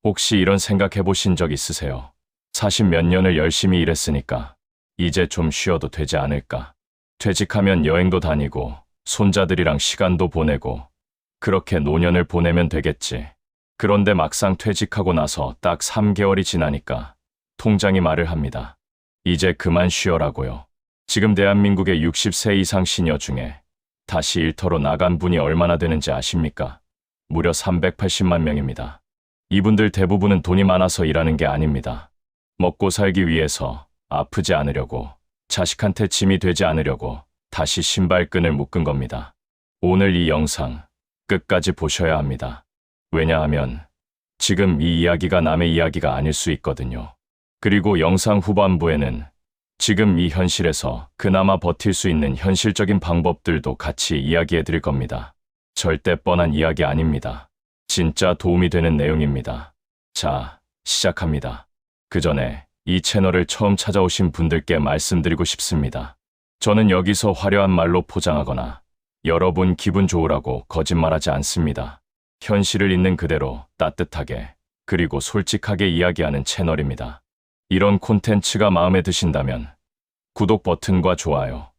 혹시 이런 생각 해보신 적 있으세요? 40몇 년을 열심히 일했으니까 이제 좀 쉬어도 되지 않을까? 퇴직하면 여행도 다니고 손자들이랑 시간도 보내고 그렇게 노년을 보내면 되겠지. 그런데 막상 퇴직하고 나서 딱 3개월이 지나니까 통장이 말을 합니다. 이제 그만 쉬어라고요. 지금 대한민국의 60세 이상 시니어 중에 다시 일터로 나간 분이 얼마나 되는지 아십니까? 무려 380만 명입니다. 이분들 대부분은 돈이 많아서 일하는 게 아닙니다. 먹고 살기 위해서, 아프지 않으려고, 자식한테 짐이 되지 않으려고 다시 신발끈을 묶은 겁니다. 오늘 이 영상 끝까지 보셔야 합니다. 왜냐하면 지금 이 이야기가 남의 이야기가 아닐 수 있거든요. 그리고 영상 후반부에는 지금 이 현실에서 그나마 버틸 수 있는 현실적인 방법들도 같이 이야기해 드릴 겁니다. 절대 뻔한 이야기 아닙니다. 진짜 도움이 되는 내용입니다. 자, 시작합니다. 그 전에 이 채널을 처음 찾아오신 분들께 말씀드리고 싶습니다. 저는 여기서 화려한 말로 포장하거나 여러분 기분 좋으라고 거짓말하지 않습니다. 현실을 있는 그대로 따뜻하게 그리고 솔직하게 이야기하는 채널입니다. 이런 콘텐츠가 마음에 드신다면 구독 버튼과 좋아요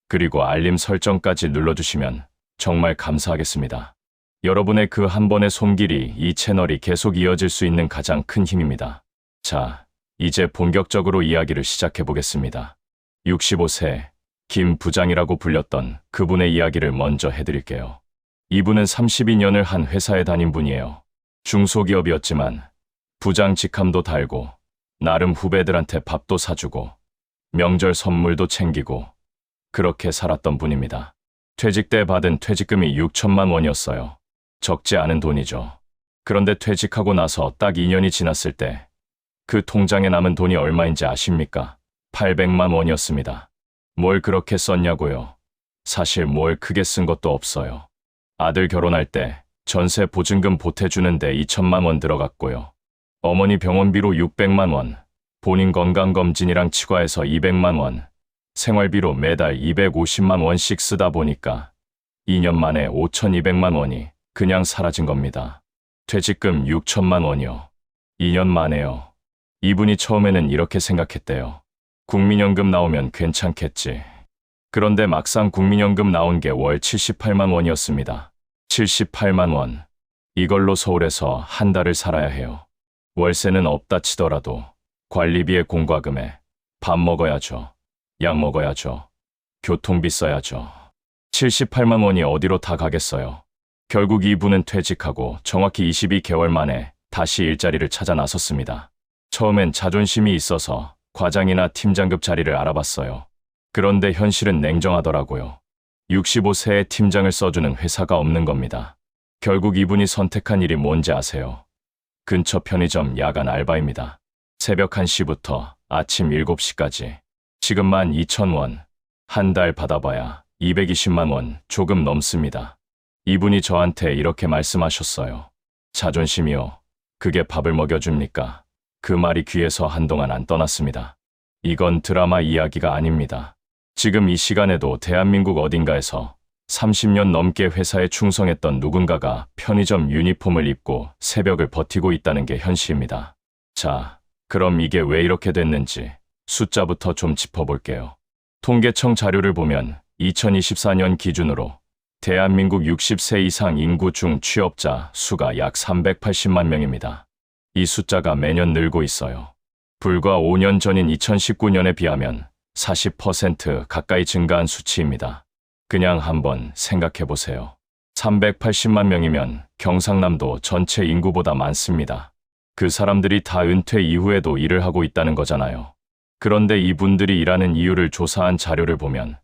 그리고 알림 설정까지 눌러주시면 정말 감사하겠습니다. 여러분의 그 한 번의 손길이 이 채널이 계속 이어질 수 있는 가장 큰 힘입니다. 자, 이제 본격적으로 이야기를 시작해 보겠습니다. 65세 김 부장이라고 불렸던 그분의 이야기를 먼저 해드릴게요. 이분은 32년을 한 회사에 다닌 분이에요. 중소기업이었지만 부장 직함도 달고 나름 후배들한테 밥도 사주고 명절 선물도 챙기고 그렇게 살았던 분입니다. 퇴직 때 받은 퇴직금이 6천만 원이었어요. 적지 않은 돈이죠. 그런데 퇴직하고 나서 딱 2년이 지났을 때 그 통장에 남은 돈이 얼마인지 아십니까? 800만 원이었습니다. 뭘 그렇게 썼냐고요? 사실 뭘 크게 쓴 것도 없어요. 아들 결혼할 때 전세 보증금 보태주는데 2천만 원 들어갔고요. 어머니 병원비로 600만 원, 본인 건강검진이랑 치과에서 200만 원, 생활비로 매달 250만 원씩 쓰다 보니까 2년 만에 5,200만 원이 그냥 사라진 겁니다. 퇴직금 6천만 원이요. 2년 만에요. 이분이 처음에는 이렇게 생각했대요. 국민연금 나오면 괜찮겠지. 그런데 막상 국민연금 나온 게 월 78만 원이었습니다. 78만 원. 이걸로 서울에서 한 달을 살아야 해요. 월세는 없다 치더라도 관리비에 공과금에 밥 먹어야죠. 약 먹어야죠. 교통비 써야죠. 78만 원이 어디로 다 가겠어요. 결국 이분은 퇴직하고 정확히 22개월 만에 다시 일자리를 찾아 나섰습니다. 처음엔 자존심이 있어서 과장이나 팀장급 자리를 알아봤어요. 그런데 현실은 냉정하더라고요. 65세의 팀장을 써주는 회사가 없는 겁니다. 결국 이분이 선택한 일이 뭔지 아세요? 근처 편의점 야간 알바입니다. 새벽 1시부터 아침 7시까지. 지금 12,000원. 한 달 받아봐야 220만 원 조금 넘습니다. 이분이 저한테 이렇게 말씀하셨어요. 자존심이요. 그게 밥을 먹여줍니까? 그 말이 귀에서 한동안 안 떠났습니다. 이건 드라마 이야기가 아닙니다. 지금 이 시간에도 대한민국 어딘가에서 30년 넘게 회사에 충성했던 누군가가 편의점 유니폼을 입고 새벽을 버티고 있다는 게 현실입니다. 자, 그럼 이게 왜 이렇게 됐는지 숫자부터 좀 짚어볼게요. 통계청 자료를 보면 2024년 기준으로 대한민국 60세 이상 인구 중 취업자 수가 약 380만 명입니다. 이 숫자가 매년 늘고 있어요. 불과 5년 전인 2019년에 비하면 40% 가까이 증가한 수치입니다. 그냥 한번 생각해 보세요. 380만 명이면 경상남도 전체 인구보다 많습니다. 그 사람들이 다 은퇴 이후에도 일을 하고 있다는 거잖아요. 그런데 이분들이 일하는 이유를 조사한 자료를 보면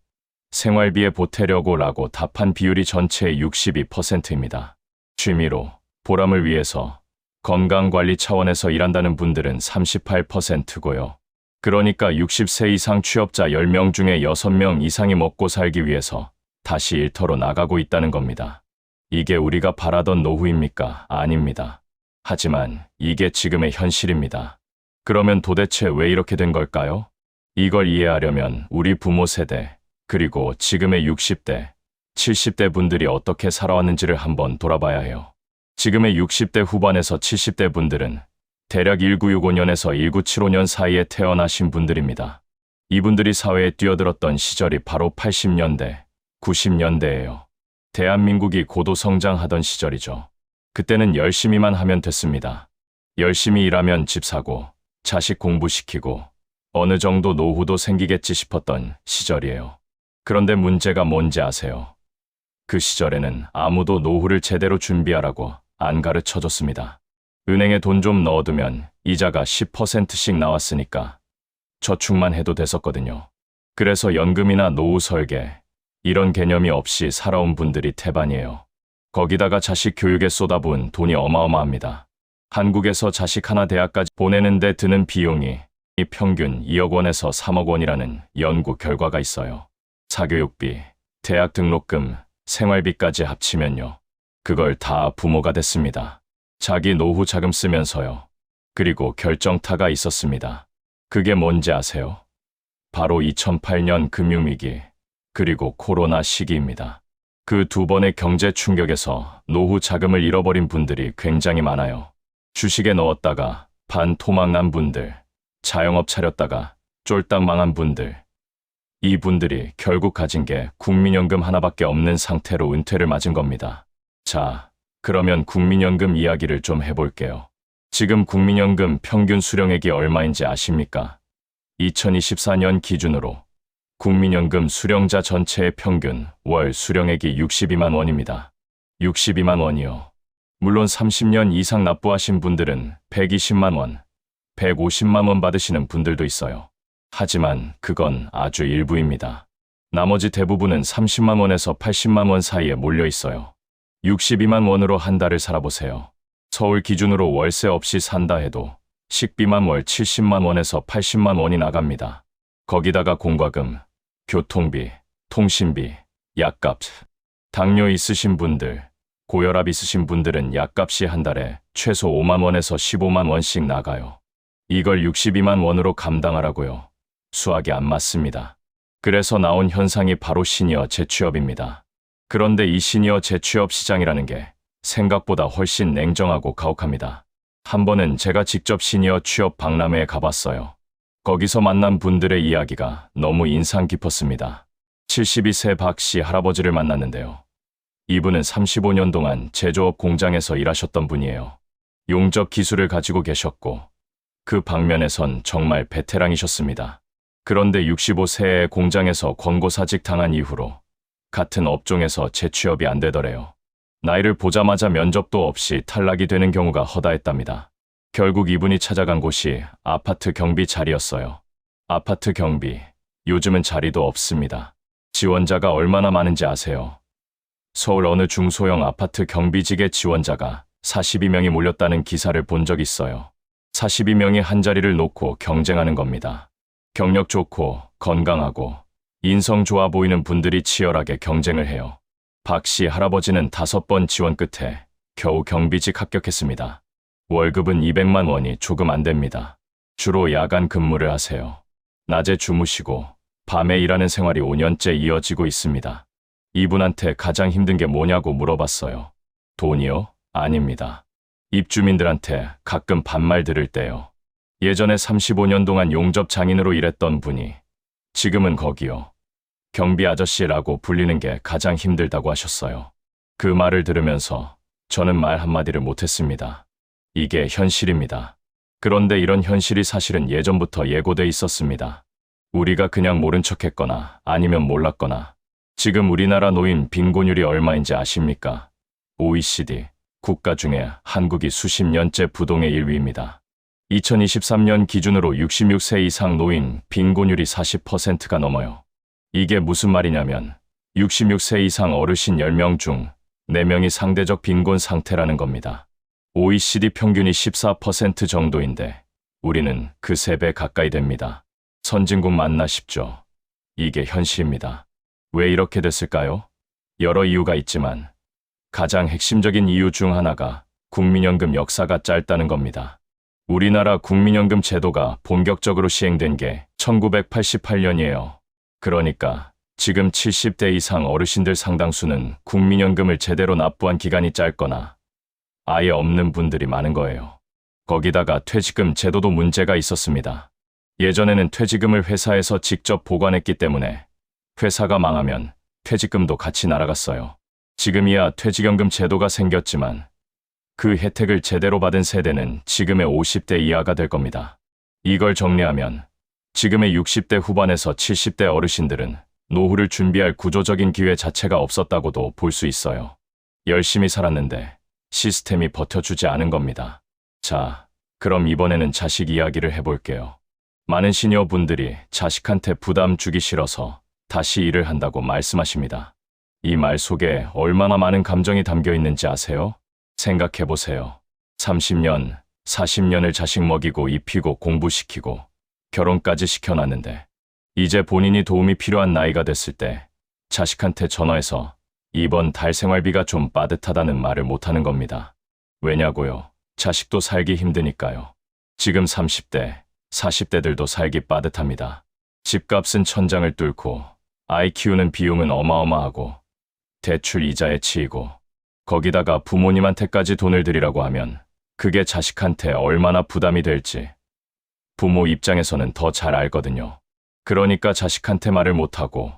생활비에 보태려고라고 답한 비율이 전체의 62%입니다. 취미로, 보람을 위해서, 건강관리 차원에서 일한다는 분들은 38%고요. 그러니까 60세 이상 취업자 10명 중에 6명 이상이 먹고 살기 위해서 다시 일터로 나가고 있다는 겁니다. 이게 우리가 바라던 노후입니까? 아닙니다. 하지만 이게 지금의 현실입니다. 그러면 도대체 왜 이렇게 된 걸까요? 이걸 이해하려면 우리 부모 세대, 그리고 지금의 60대, 70대 분들이 어떻게 살아왔는지를 한번 돌아봐야 해요. 지금의 60대 후반에서 70대 분들은 대략 1965년에서 1975년 사이에 태어나신 분들입니다. 이분들이 사회에 뛰어들었던 시절이 바로 80년대, 90년대예요. 대한민국이 고도 성장하던 시절이죠. 그때는 열심히만 하면 됐습니다. 열심히 일하면 집 사고, 자식 공부시키고, 어느 정도 노후도 생기겠지 싶었던 시절이에요. 그런데 문제가 뭔지 아세요? 그 시절에는 아무도 노후를 제대로 준비하라고 안 가르쳐줬습니다. 은행에 돈 좀 넣어두면 이자가 10%씩 나왔으니까 저축만 해도 됐었거든요. 그래서 연금이나 노후 설계, 이런 개념이 없이 살아온 분들이 태반이에요. 거기다가 자식 교육에 쏟아부은 돈이 어마어마합니다. 한국에서 자식 하나 대학까지 보내는데 드는 비용이 평균 2억 원에서 3억 원이라는 연구 결과가 있어요. 사교육비, 대학 등록금, 생활비까지 합치면요. 그걸 다 부모가 됐습니다. 자기 노후 자금 쓰면서요. 그리고 결정타가 있었습니다. 그게 뭔지 아세요? 바로 2008년 금융위기, 그리고 코로나 시기입니다. 그 두 번의 경제 충격에서 노후 자금을 잃어버린 분들이 굉장히 많아요. 주식에 넣었다가 반토막 난 분들, 자영업 차렸다가 쫄딱 망한 분들, 이분들이 결국 가진 게 국민연금 하나밖에 없는 상태로 은퇴를 맞은 겁니다. 자, 그러면 국민연금 이야기를 좀 해볼게요. 지금 국민연금 평균 수령액이 얼마인지 아십니까? 2024년 기준으로 국민연금 수령자 전체의 평균 월 수령액이 62만 원입니다. 62만 원이요. 물론 30년 이상 납부하신 분들은 120만 원, 150만 원 받으시는 분들도 있어요. 하지만 그건 아주 일부입니다. 나머지 대부분은 30만 원에서 80만 원 사이에 몰려 있어요. 62만 원으로 한 달을 살아보세요. 서울 기준으로 월세 없이 산다 해도 식비만 월 70만 원에서 80만 원이 나갑니다. 거기다가 공과금, 교통비, 통신비, 약값, 당뇨 있으신 분들, 고혈압 있으신 분들은 약값이 한 달에 최소 5만 원에서 15만 원씩 나가요. 이걸 62만 원으로 감당하라고요. 수학이 안 맞습니다. 그래서 나온 현상이 바로 시니어 재취업입니다. 그런데 이 시니어 재취업 시장이라는 게 생각보다 훨씬 냉정하고 가혹합니다. 한 번은 제가 직접 시니어 취업 박람회에 가봤어요. 거기서 만난 분들의 이야기가 너무 인상 깊었습니다. 72세 박 씨 할아버지를 만났는데요. 이분은 35년 동안 제조업 공장에서 일하셨던 분이에요. 용접 기술을 가지고 계셨고 그 방면에선 정말 베테랑이셨습니다. 그런데 65세에 공장에서 권고사직 당한 이후로 같은 업종에서 재취업이 안 되더래요. 나이를 보자마자 면접도 없이 탈락이 되는 경우가 허다했답니다. 결국 이분이 찾아간 곳이 아파트 경비 자리였어요. 아파트 경비, 요즘은 자리도 없습니다. 지원자가 얼마나 많은지 아세요? 서울 어느 중소형 아파트 경비직의 지원자가 42명이 몰렸다는 기사를 본 적 있어요. 42명이 한 자리를 놓고 경쟁하는 겁니다. 경력 좋고 건강하고 인성 좋아 보이는 분들이 치열하게 경쟁을 해요. 박 씨 할아버지는 5번 지원 끝에 겨우 경비직 합격했습니다. 월급은 200만 원이 조금 안 됩니다. 주로 야간 근무를 하세요. 낮에 주무시고 밤에 일하는 생활이 5년째 이어지고 있습니다. 이분한테 가장 힘든 게 뭐냐고 물어봤어요. 돈이요? 아닙니다. 입주민들한테 가끔 반말 들을 때요. 예전에 35년 동안 용접 장인으로 일했던 분이 지금은 거기요. 경비 아저씨라고 불리는 게 가장 힘들다고 하셨어요. 그 말을 들으면서 저는 말 한마디를 못했습니다. 이게 현실입니다. 그런데 이런 현실이 사실은 예전부터 예고돼 있었습니다. 우리가 그냥 모른 척했거나 아니면 몰랐거나. 지금 우리나라 노인 빈곤율이 얼마인지 아십니까? OECD 국가 중에 한국이 수십 년째 부동의 1위입니다. 2023년 기준으로 66세 이상 노인 빈곤율이 40%가 넘어요. 이게 무슨 말이냐면 66세 이상 어르신 10명 중 4명이 상대적 빈곤 상태라는 겁니다. OECD 평균이 14% 정도인데 우리는 그 3배 가까이 됩니다. 선진국 맞나 싶죠. 이게 현실입니다. 왜 이렇게 됐을까요? 여러 이유가 있지만 가장 핵심적인 이유 중 하나가 국민연금 역사가 짧다는 겁니다. 우리나라 국민연금 제도가 본격적으로 시행된 게 1988년이에요. 그러니까 지금 70대 이상 어르신들 상당수는 국민연금을 제대로 납부한 기간이 짧거나 아예 없는 분들이 많은 거예요. 거기다가 퇴직금 제도도 문제가 있었습니다. 예전에는 퇴직금을 회사에서 직접 보관했기 때문에 회사가 망하면 퇴직금도 같이 날아갔어요. 지금이야 퇴직연금 제도가 생겼지만 그 혜택을 제대로 받은 세대는 지금의 50대 이하가 될 겁니다. 이걸 정리하면 지금의 60대 후반에서 70대 어르신들은 노후를 준비할 구조적인 기회 자체가 없었다고도 볼 수 있어요. 열심히 살았는데 시스템이 버텨주지 않은 겁니다. 자, 그럼 이번에는 자식 이야기를 해볼게요. 많은 시니어분들이 자식한테 부담 주기 싫어서 다시 일을 한다고 말씀하십니다. 이 말 속에 얼마나 많은 감정이 담겨 있는지 아세요? 생각해보세요. 30년, 40년을 자식 먹이고 입히고 공부시키고 결혼까지 시켜놨는데 이제 본인이 도움이 필요한 나이가 됐을 때 자식한테 전화해서 이번 달 생활비가 좀 빠듯하다는 말을 못하는 겁니다. 왜냐고요? 자식도 살기 힘드니까요. 지금 30대, 40대들도 살기 빠듯합니다. 집값은 천장을 뚫고 아이 키우는 비용은 어마어마하고 대출 이자에 치이고 거기다가 부모님한테까지 돈을 드리라고 하면 그게 자식한테 얼마나 부담이 될지 부모 입장에서는 더 잘 알거든요. 그러니까 자식한테 말을 못하고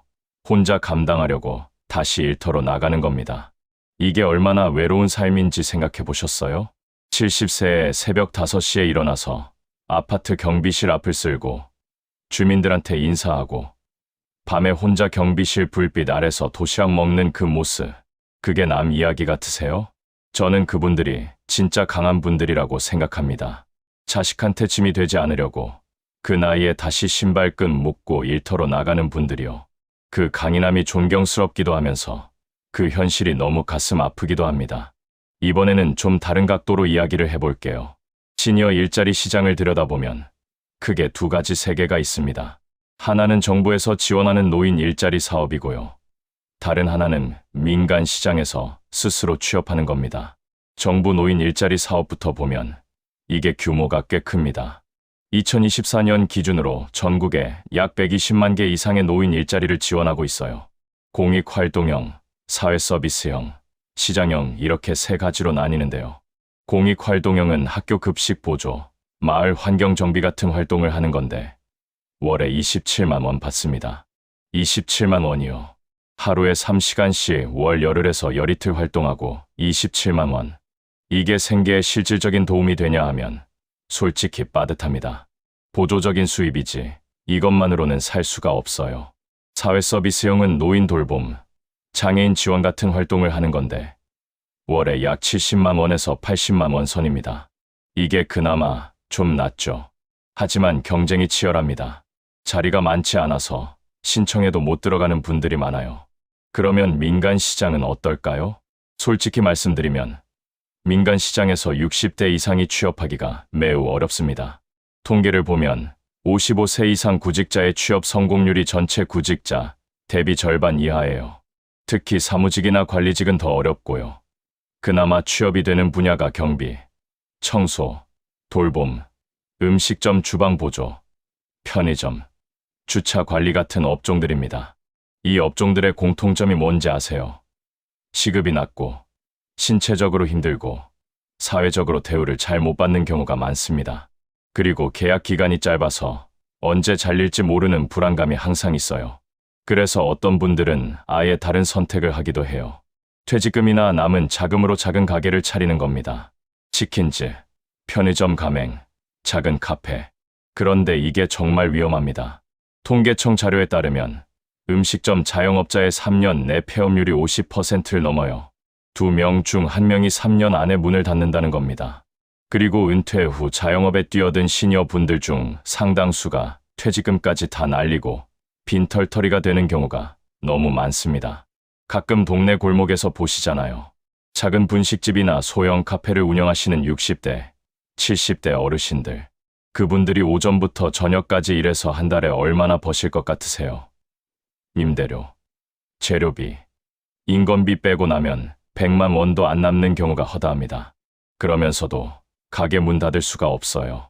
혼자 감당하려고 다시 일터로 나가는 겁니다. 이게 얼마나 외로운 삶인지 생각해 보셨어요? 70세에 새벽 5시에 일어나서 아파트 경비실 앞을 쓸고 주민들한테 인사하고 밤에 혼자 경비실 불빛 아래서 도시락 먹는 그 모습, 그게 남 이야기 같으세요? 저는 그분들이 진짜 강한 분들이라고 생각합니다. 자식한테 짐이 되지 않으려고 그 나이에 다시 신발끈 묶고 일터로 나가는 분들이요. 그 강인함이 존경스럽기도 하면서 그 현실이 너무 가슴 아프기도 합니다. 이번에는 좀 다른 각도로 이야기를 해볼게요. 시니어 일자리 시장을 들여다보면 크게 두 가지 세계가 있습니다. 하나는 정부에서 지원하는 노인 일자리 사업이고요. 다른 하나는 민간 시장에서 스스로 취업하는 겁니다. 정부 노인 일자리 사업부터 보면 이게 규모가 꽤 큽니다. 2024년 기준으로 전국에 약 120만 개 이상의 노인 일자리를 지원하고 있어요. 공익활동형, 사회서비스형, 시장형 이렇게 세 가지로 나뉘는데요. 공익활동형은 학교 급식 보조, 마을 환경 정비 같은 활동을 하는 건데 월에 27만 원 받습니다. 27만 원이요. 하루에 3시간씩 월 열흘에서 열이틀 활동하고 27만 원. 이게 생계에 실질적인 도움이 되냐 하면 솔직히 빠듯합니다. 보조적인 수입이지 이것만으로는 살 수가 없어요. 사회서비스형은 노인 돌봄, 장애인 지원 같은 활동을 하는 건데 월에 약 70만 원에서 80만 원 선입니다. 이게 그나마 좀 낫죠. 하지만 경쟁이 치열합니다. 자리가 많지 않아서 신청해도 못 들어가는 분들이 많아요. 그러면 민간 시장은 어떨까요? 솔직히 말씀드리면 민간 시장에서 60대 이상이 취업하기가 매우 어렵습니다. 통계를 보면 55세 이상 구직자의 취업 성공률이 전체 구직자 대비 절반 이하예요. 특히 사무직이나 관리직은 더 어렵고요. 그나마 취업이 되는 분야가 경비, 청소, 돌봄, 음식점 주방 보조, 편의점, 주차 관리 같은 업종들입니다. 이 업종들의 공통점이 뭔지 아세요? 시급이 낮고 신체적으로 힘들고 사회적으로 대우를 잘 못 받는 경우가 많습니다. 그리고 계약 기간이 짧아서 언제 잘릴지 모르는 불안감이 항상 있어요. 그래서 어떤 분들은 아예 다른 선택을 하기도 해요. 퇴직금이나 남은 자금으로 작은 가게를 차리는 겁니다. 치킨집, 편의점 가맹, 작은 카페. 그런데 이게 정말 위험합니다. 통계청 자료에 따르면 음식점 자영업자의 3년 내 폐업률이 50%를 넘어요. 2명 중 1명이 3년 안에 문을 닫는다는 겁니다. 그리고 은퇴 후 자영업에 뛰어든 시니어 분들 중 상당수가 퇴직금까지 다 날리고 빈털터리가 되는 경우가 너무 많습니다. 가끔 동네 골목에서 보시잖아요. 작은 분식집이나 소형 카페를 운영하시는 60대, 70대 어르신들. 그분들이 오전부터 저녁까지 일해서 한 달에 얼마나 버실 것 같으세요? 임대료, 재료비, 인건비 빼고 나면 100만 원도 안 남는 경우가 허다합니다. 그러면서도 가게 문 닫을 수가 없어요.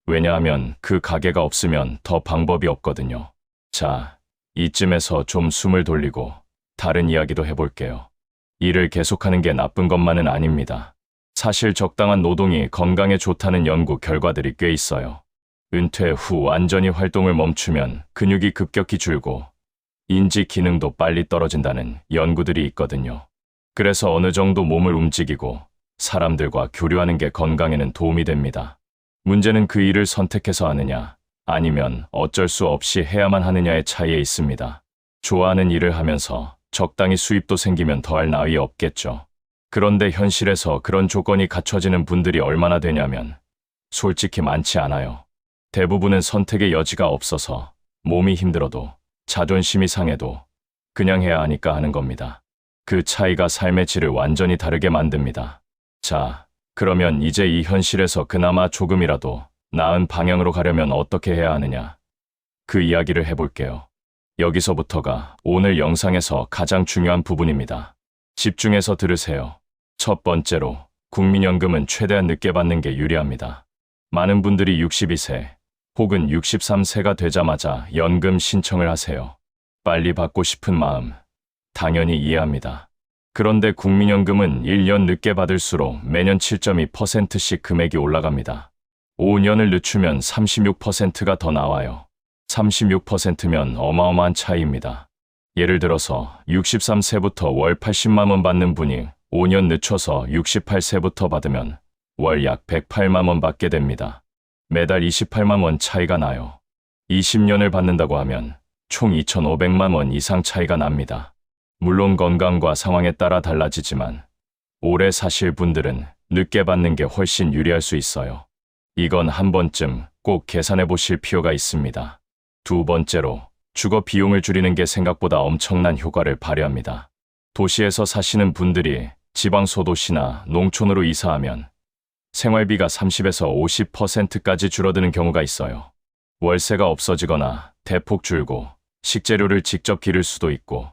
왜냐하면 그 가게가 없으면 더 방법이 없거든요. 자, 이쯤에서 좀 숨을 돌리고 다른 이야기도 해볼게요. 일을 계속하는 게 나쁜 것만은 아닙니다. 사실 적당한 노동이 건강에 좋다는 연구 결과들이 꽤 있어요. 은퇴 후 완전히 활동을 멈추면 근육이 급격히 줄고 인지 기능도 빨리 떨어진다는 연구들이 있거든요. 그래서 어느 정도 몸을 움직이고 사람들과 교류하는 게 건강에는 도움이 됩니다. 문제는 그 일을 선택해서 하느냐, 아니면 어쩔 수 없이 해야만 하느냐의 차이에 있습니다. 좋아하는 일을 하면서 적당히 수입도 생기면 더할 나위 없겠죠. 그런데 현실에서 그런 조건이 갖춰지는 분들이 얼마나 되냐면 솔직히 많지 않아요. 대부분은 선택의 여지가 없어서 몸이 힘들어도 자존심이 상해도 그냥 해야 하니까 하는 겁니다. 그 차이가 삶의 질을 완전히 다르게 만듭니다. 자, 그러면 이제 이 현실에서 그나마 조금이라도 나은 방향으로 가려면 어떻게 해야 하느냐? 그 이야기를 해볼게요. 여기서부터가 오늘 영상에서 가장 중요한 부분입니다. 집중해서 들으세요. 첫 번째로, 국민연금은 최대한 늦게 받는 게 유리합니다. 많은 분들이 62세 혹은 63세가 되자마자 연금 신청을 하세요. 빨리 받고 싶은 마음, 당연히 이해합니다. 그런데 국민연금은 1년 늦게 받을수록 매년 7.2%씩 금액이 올라갑니다. 5년을 늦추면 36%가 더 나와요. 36%면 어마어마한 차이입니다. 예를 들어서 63세부터 월 80만 원 받는 분이 5년 늦춰서 68세부터 받으면 월 약 108만 원 받게 됩니다. 매달 28만 원 차이가 나요. 20년을 받는다고 하면 총 2,500만 원 이상 차이가 납니다. 물론 건강과 상황에 따라 달라지지만 오래 사실 분들은 늦게 받는 게 훨씬 유리할 수 있어요. 이건 한 번쯤 꼭 계산해 보실 필요가 있습니다. 두 번째로, 주거 비용을 줄이는 게 생각보다 엄청난 효과를 발휘합니다. 도시에서 사시는 분들이 지방 소도시나 농촌으로 이사하면 생활비가 30에서 50%까지 줄어드는 경우가 있어요. 월세가 없어지거나 대폭 줄고 식재료를 직접 기를 수도 있고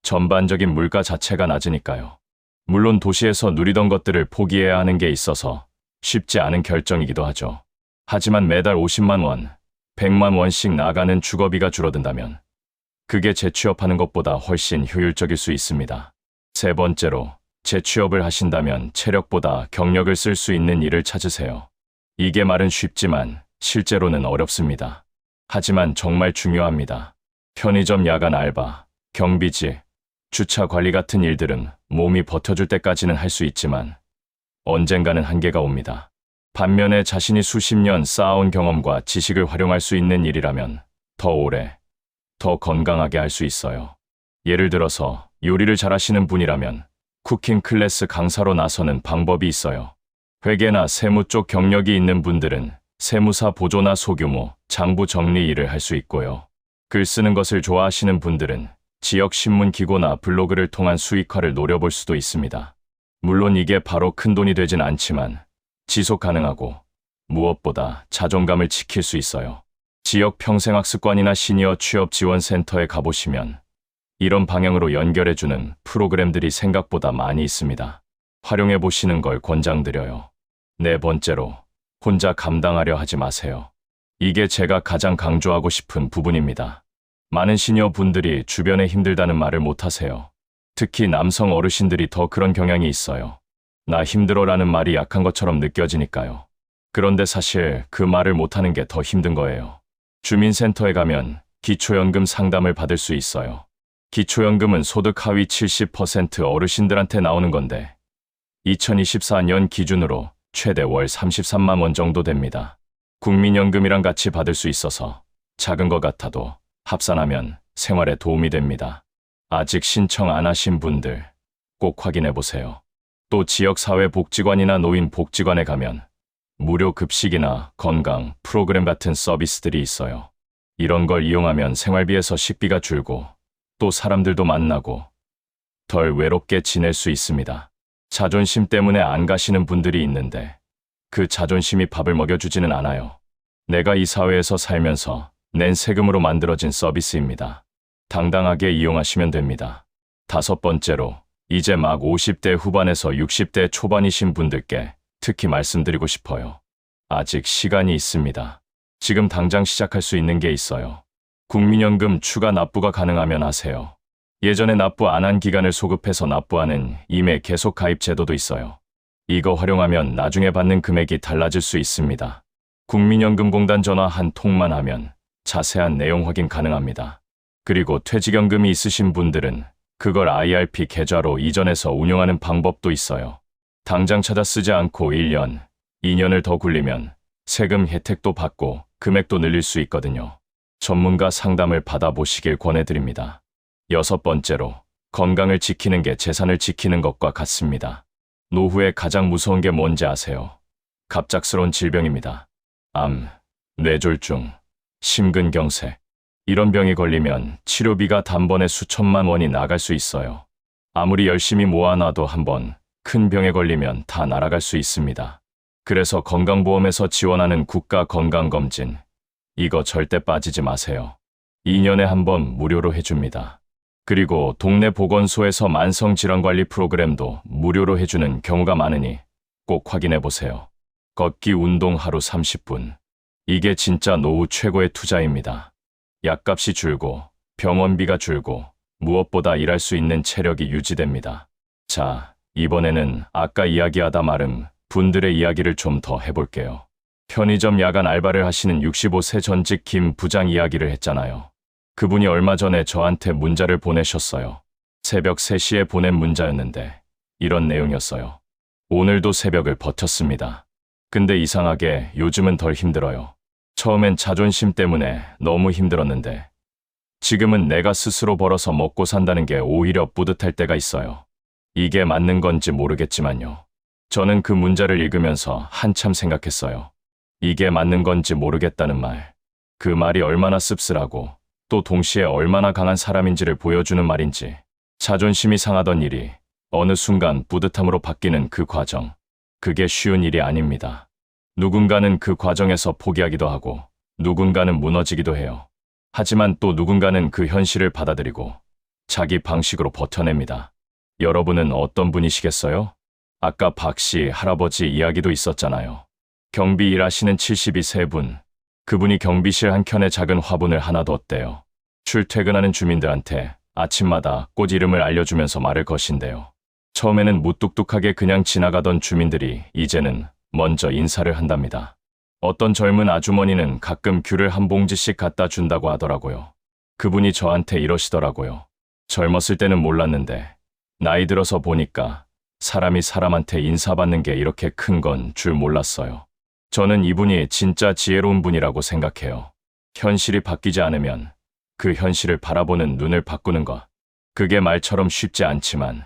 전반적인 물가 자체가 낮으니까요. 물론 도시에서 누리던 것들을 포기해야 하는 게 있어서 쉽지 않은 결정이기도 하죠. 하지만 매달 50만 원, 100만 원씩 나가는 주거비가 줄어든다면 그게 재취업하는 것보다 훨씬 효율적일 수 있습니다. 세 번째로, 재취업을 하신다면 체력보다 경력을 쓸 수 있는 일을 찾으세요. 이게 말은 쉽지만 실제로는 어렵습니다. 하지만 정말 중요합니다. 편의점 야간 알바, 경비직, 주차 관리 같은 일들은 몸이 버텨줄 때까지는 할 수 있지만 언젠가는 한계가 옵니다. 반면에 자신이 수십 년 쌓아온 경험과 지식을 활용할 수 있는 일이라면 더 오래, 더 건강하게 할 수 있어요. 예를 들어서 요리를 잘하시는 분이라면 쿠킹 클래스 강사로 나서는 방법이 있어요. 회계나 세무 쪽 경력이 있는 분들은 세무사 보조나 소규모 장부 정리 일을 할 수 있고요. 글 쓰는 것을 좋아하시는 분들은 지역 신문 기고나 블로그를 통한 수익화를 노려볼 수도 있습니다. 물론 이게 바로 큰돈이 되진 않지만 지속 가능하고 무엇보다 자존감을 지킬 수 있어요. 지역 평생학습관이나 시니어 취업 지원센터에 가보시면 이런 방향으로 연결해주는 프로그램들이 생각보다 많이 있습니다. 활용해 보시는 걸 권장드려요. 네 번째로, 혼자 감당하려 하지 마세요. 이게 제가 가장 강조하고 싶은 부분입니다. 많은 시니어 분들이 주변에 힘들다는 말을 못하세요. 특히 남성 어르신들이 더 그런 경향이 있어요. 나 힘들어라는 말이 약한 것처럼 느껴지니까요. 그런데 사실 그 말을 못하는 게 더 힘든 거예요. 주민센터에 가면 기초연금 상담을 받을 수 있어요. 기초연금은 소득 하위 70% 어르신들한테 나오는 건데 2024년 기준으로 최대 월 33만 원 정도 됩니다. 국민연금이랑 같이 받을 수 있어서 작은 것 같아도 합산하면 생활에 도움이 됩니다. 아직 신청 안 하신 분들 꼭 확인해 보세요. 또 지역사회복지관이나 노인복지관에 가면 무료 급식이나 건강 프로그램 같은 서비스들이 있어요. 이런 걸 이용하면 생활비에서 식비가 줄고 또 사람들도 만나고 덜 외롭게 지낼 수 있습니다. 자존심 때문에 안 가시는 분들이 있는데 그 자존심이 밥을 먹여주지는 않아요. 내가 이 사회에서 살면서 낸 세금으로 만들어진 서비스입니다. 당당하게 이용하시면 됩니다. 다섯 번째로, 이제 막 50대 후반에서 60대 초반이신 분들께 특히 말씀드리고 싶어요. 아직 시간이 있습니다. 지금 당장 시작할 수 있는 게 있어요. 국민연금 추가 납부가 가능하면 하세요. 예전에 납부 안 한 기간을 소급해서 납부하는 임해 계속 가입 제도도 있어요. 이거 활용하면 나중에 받는 금액이 달라질 수 있습니다. 국민연금공단 전화 한 통만 하면 자세한 내용 확인 가능합니다. 그리고 퇴직연금이 있으신 분들은 그걸 IRP 계좌로 이전해서 운용하는 방법도 있어요. 당장 찾아 쓰지 않고 1년, 2년을 더 굴리면 세금 혜택도 받고 금액도 늘릴 수 있거든요. 전문가 상담을 받아보시길 권해드립니다. 6번째로, 건강을 지키는 게 재산을 지키는 것과 같습니다. 노후에 가장 무서운 게 뭔지 아세요? 갑작스러운 질병입니다. 암, 뇌졸중, 심근경색. 이런 병이 걸리면 치료비가 단번에 수천만 원이 나갈 수 있어요. 아무리 열심히 모아놔도 한번 큰 병에 걸리면 다 날아갈 수 있습니다. 그래서 건강보험에서 지원하는 국가건강검진, 이거 절대 빠지지 마세요. 2년에 한 번 무료로 해줍니다. 그리고 동네 보건소에서 만성질환관리 프로그램도 무료로 해주는 경우가 많으니 꼭 확인해보세요. 걷기 운동 하루 30분. 이게 진짜 노후 최고의 투자입니다. 약값이 줄고 병원비가 줄고 무엇보다 일할 수 있는 체력이 유지됩니다. 자, 이번에는 아까 이야기하다 말은 분들의 이야기를 좀 더 해볼게요. 편의점 야간 알바를 하시는 65세 전직 김 부장 이야기를 했잖아요. 그분이 얼마 전에 저한테 문자를 보내셨어요. 새벽 3시에 보낸 문자였는데 이런 내용이었어요. 오늘도 새벽을 버텼습니다. 근데 이상하게 요즘은 덜 힘들어요. 처음엔 자존심 때문에 너무 힘들었는데 지금은 내가 스스로 벌어서 먹고 산다는 게 오히려 뿌듯할 때가 있어요. 이게 맞는 건지 모르겠지만요. 저는 그 문자를 읽으면서 한참 생각했어요. 이게 맞는 건지 모르겠다는 말. 그 말이 얼마나 씁쓸하고 또 동시에 얼마나 강한 사람인지를 보여주는 말인지. 자존심이 상하던 일이 어느 순간 뿌듯함으로 바뀌는 그 과정. 그게 쉬운 일이 아닙니다. 누군가는 그 과정에서 포기하기도 하고 누군가는 무너지기도 해요. 하지만 또 누군가는 그 현실을 받아들이고 자기 방식으로 버텨냅니다. 여러분은 어떤 분이시겠어요? 아까 박씨 할아버지 이야기도 있었잖아요. 경비 일하시는 72세 분. 그분이 경비실 한켠에 작은 화분을 하나 뒀대요. 출퇴근하는 주민들한테 아침마다 꽃 이름을 알려주면서 말을 거신대요. 처음에는 무뚝뚝하게 그냥 지나가던 주민들이 이제는 먼저 인사를 한답니다. 어떤 젊은 아주머니는 가끔 귤을 한 봉지씩 갖다 준다고 하더라고요. 그분이 저한테 이러시더라고요. 젊었을 때는 몰랐는데 나이 들어서 보니까 사람이 사람한테 인사받는 게 이렇게 큰 건 줄 몰랐어요. 저는 이분이 진짜 지혜로운 분이라고 생각해요. 현실이 바뀌지 않으면 그 현실을 바라보는 눈을 바꾸는 것. 그게 말처럼 쉽지 않지만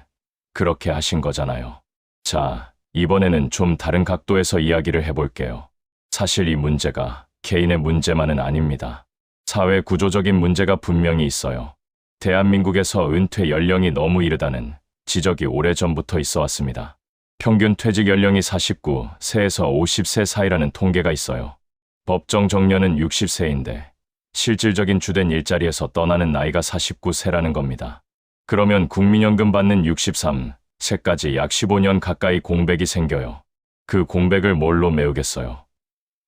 그렇게 하신 거잖아요. 자, 이번에는 좀 다른 각도에서 이야기를 해볼게요. 사실 이 문제가 개인의 문제만은 아닙니다. 사회 구조적인 문제가 분명히 있어요. 대한민국에서 은퇴 연령이 너무 이르다는 지적이 오래전부터 있어 왔습니다. 평균 퇴직 연령이 49세에서 50세 사이라는 통계가 있어요. 법정 정년은 60세인데 실질적인 주된 일자리에서 떠나는 나이가 49세라는 겁니다. 그러면 국민연금 받는 63세까지 약 15년 가까이 공백이 생겨요. 그 공백을 뭘로 메우겠어요?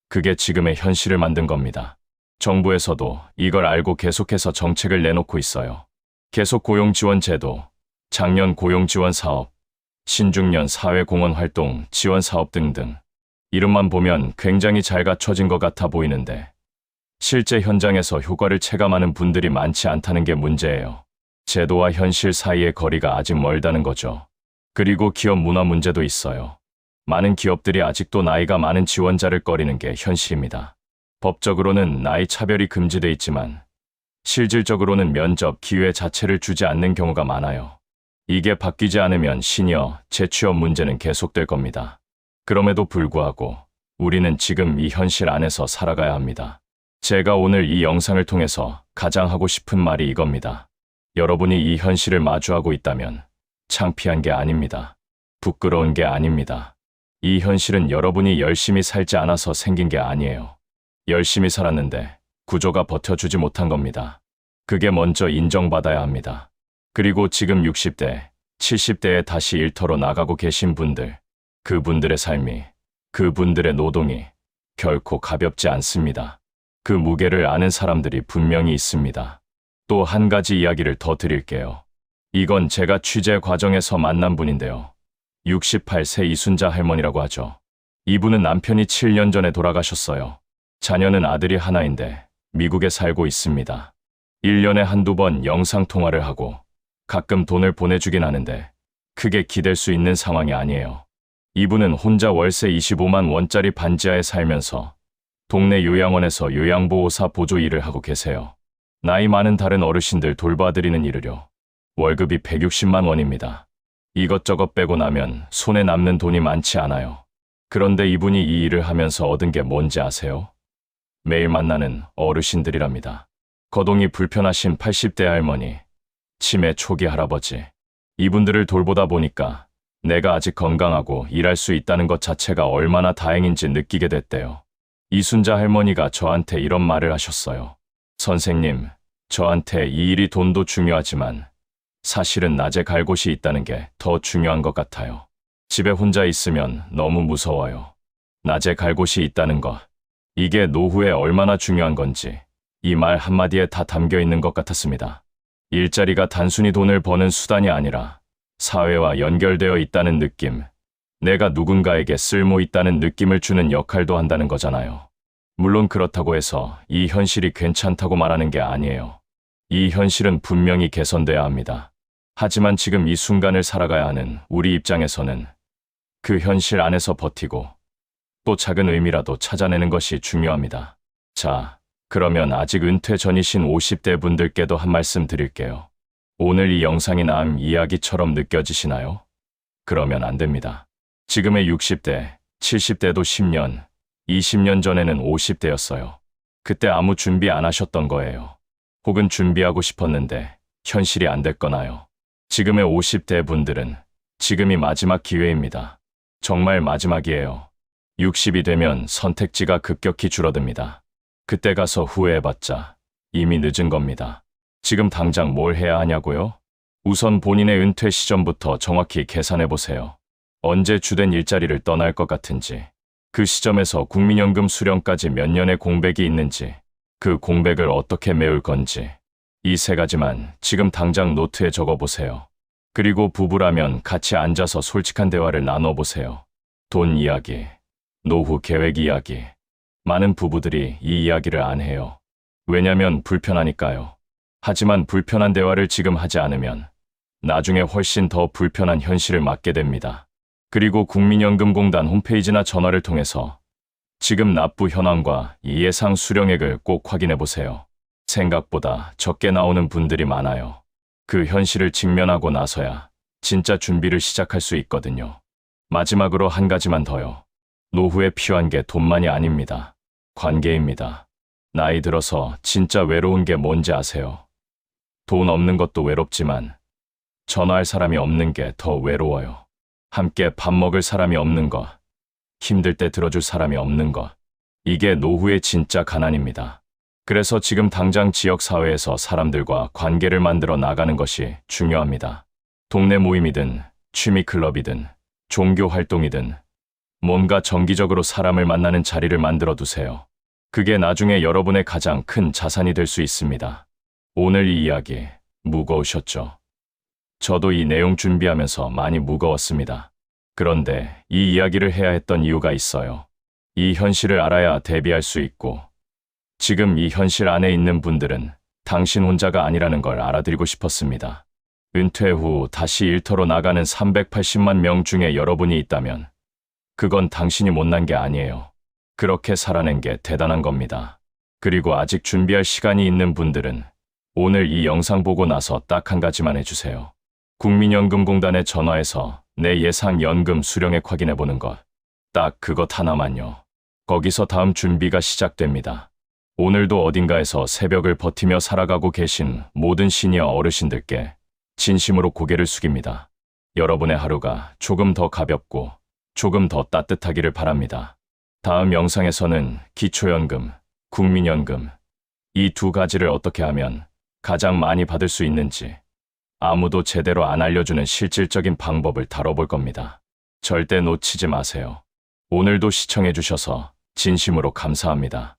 그게 지금의 현실을 만든 겁니다. 정부에서도 이걸 알고 계속해서 정책을 내놓고 있어요. 계속 고용지원 제도, 장년 고용지원 사업, 신중년 사회공헌 활동 지원 사업 등등. 이름만 보면 굉장히 잘 갖춰진 것 같아 보이는데 실제 현장에서 효과를 체감하는 분들이 많지 않다는 게 문제예요. 제도와 현실 사이의 거리가 아직 멀다는 거죠. 그리고 기업 문화 문제도 있어요. 많은 기업들이 아직도 나이가 많은 지원자를 꺼리는 게 현실입니다. 법적으로는 나이 차별이 금지돼 있지만 실질적으로는 면접 기회 자체를 주지 않는 경우가 많아요. 이게 바뀌지 않으면 시니어 재취업 문제는 계속될 겁니다. 그럼에도 불구하고 우리는 지금 이 현실 안에서 살아가야 합니다. 제가 오늘 이 영상을 통해서 가장 하고 싶은 말이 이겁니다. 여러분이 이 현실을 마주하고 있다면 창피한 게 아닙니다. 부끄러운 게 아닙니다. 이 현실은 여러분이 열심히 살지 않아서 생긴 게 아니에요. 열심히 살았는데 구조가 버텨주지 못한 겁니다. 그게 먼저 인정받아야 합니다. 그리고 지금 60대, 70대에 다시 일터로 나가고 계신 분들, 그분들의 삶이, 그분들의 노동이 결코 가볍지 않습니다. 그 무게를 아는 사람들이 분명히 있습니다. 또 한 가지 이야기를 더 드릴게요. 이건 제가 취재 과정에서 만난 분인데요. 68세 이순자 할머니라고 하죠. 이분은 남편이 7년 전에 돌아가셨어요. 자녀는 아들이 하나인데 미국에 살고 있습니다. 1년에 한두 번 영상통화를 하고 가끔 돈을 보내주긴 하는데 크게 기댈 수 있는 상황이 아니에요. 이분은 혼자 월세 25만 원짜리 반지하에 살면서 동네 요양원에서 요양보호사 보조 일을 하고 계세요. 나이 많은 다른 어르신들 돌봐드리는 일을요. 월급이 160만 원입니다. 이것저것 빼고 나면 손에 남는 돈이 많지 않아요. 그런데 이분이 이 일을 하면서 얻은 게 뭔지 아세요? 매일 만나는 어르신들이랍니다. 거동이 불편하신 80대 할머니, 치매 초기 할아버지. 이분들을 돌보다 보니까 내가 아직 건강하고 일할 수 있다는 것 자체가 얼마나 다행인지 느끼게 됐대요. 이순자 할머니가 저한테 이런 말을 하셨어요. 선생님, 저한테 이 일이 돈도 중요하지만 사실은 낮에 갈 곳이 있다는 게 더 중요한 것 같아요. 집에 혼자 있으면 너무 무서워요. 낮에 갈 곳이 있다는 것, 이게 노후에 얼마나 중요한 건지 이 말 한마디에 다 담겨 있는 것 같았습니다. 일자리가 단순히 돈을 버는 수단이 아니라 사회와 연결되어 있다는 느낌, 내가 누군가에게 쓸모 있다는 느낌을 주는 역할도 한다는 거잖아요. 물론 그렇다고 해서 이 현실이 괜찮다고 말하는 게 아니에요. 이 현실은 분명히 개선돼야 합니다. 하지만 지금 이 순간을 살아가야 하는 우리 입장에서는 그 현실 안에서 버티고 또 작은 의미라도 찾아내는 것이 중요합니다. 자, 그러면 아직 은퇴 전이신 50대 분들께도 한 말씀 드릴게요. 오늘 이 영상이 남 이야기처럼 느껴지시나요? 그러면 안 됩니다. 지금의 60대, 70대도 10년, 20년 전에는 50대였어요. 그때 아무 준비 안 하셨던 거예요. 혹은 준비하고 싶었는데 현실이 안 됐거나요. 지금의 50대 분들은 지금이 마지막 기회입니다. 정말 마지막이에요. 60이 되면 선택지가 급격히 줄어듭니다. 그때 가서 후회해봤자 이미 늦은 겁니다. 지금 당장 뭘 해야 하냐고요? 우선 본인의 은퇴 시점부터 정확히 계산해보세요. 언제 주된 일자리를 떠날 것 같은지, 그 시점에서 국민연금 수령까지 몇 년의 공백이 있는지, 그 공백을 어떻게 메울 건지, 이 세 가지만 지금 당장 노트에 적어보세요. 그리고 부부라면 같이 앉아서 솔직한 대화를 나눠보세요. 돈 이야기, 노후 계획 이야기. 많은 부부들이 이 이야기를 안 해요. 왜냐면 불편하니까요. 하지만 불편한 대화를 지금 하지 않으면 나중에 훨씬 더 불편한 현실을 맞게 됩니다. 그리고 국민연금공단 홈페이지나 전화를 통해서 지금 납부 현황과 이 예상 수령액을 꼭 확인해 보세요. 생각보다 적게 나오는 분들이 많아요. 그 현실을 직면하고 나서야 진짜 준비를 시작할 수 있거든요. 마지막으로 한 가지만 더요. 노후에 필요한 게 돈만이 아닙니다. 관계입니다. 나이 들어서 진짜 외로운 게 뭔지 아세요? 돈 없는 것도 외롭지만 전화할 사람이 없는 게 더 외로워요. 함께 밥 먹을 사람이 없는 것, 힘들 때 들어줄 사람이 없는 것, 이게 노후의 진짜 가난입니다. 그래서 지금 당장 지역사회에서 사람들과 관계를 만들어 나가는 것이 중요합니다. 동네 모임이든 취미클럽이든 종교 활동이든 뭔가 정기적으로 사람을 만나는 자리를 만들어 두세요. 그게 나중에 여러분의 가장 큰 자산이 될 수 있습니다. 오늘 이 이야기 무거우셨죠? 저도 이 내용 준비하면서 많이 무거웠습니다. 그런데 이 이야기를 해야 했던 이유가 있어요. 이 현실을 알아야 대비할 수 있고, 지금 이 현실 안에 있는 분들은 당신 혼자가 아니라는 걸 알아드리고 싶었습니다. 은퇴 후 다시 일터로 나가는 380만 명 중에 여러분이 있다면 그건 당신이 못난 게 아니에요. 그렇게 살아낸 게 대단한 겁니다. 그리고 아직 준비할 시간이 있는 분들은 오늘 이 영상 보고 나서 딱 한 가지만 해주세요. 국민연금공단에 전화해서 내 예상 연금 수령액 확인해보는 것. 딱 그것 하나만요. 거기서 다음 준비가 시작됩니다. 오늘도 어딘가에서 새벽을 버티며 살아가고 계신 모든 시니어 어르신들께 진심으로 고개를 숙입니다. 여러분의 하루가 조금 더 가볍고 조금 더 따뜻하기를 바랍니다. 다음 영상에서는 기초연금, 국민연금, 이 두 가지를 어떻게 하면 가장 많이 받을 수 있는지 아무도 제대로 안 알려주는 실질적인 방법을 다뤄볼 겁니다. 절대 놓치지 마세요. 오늘도 시청해주셔서 진심으로 감사합니다.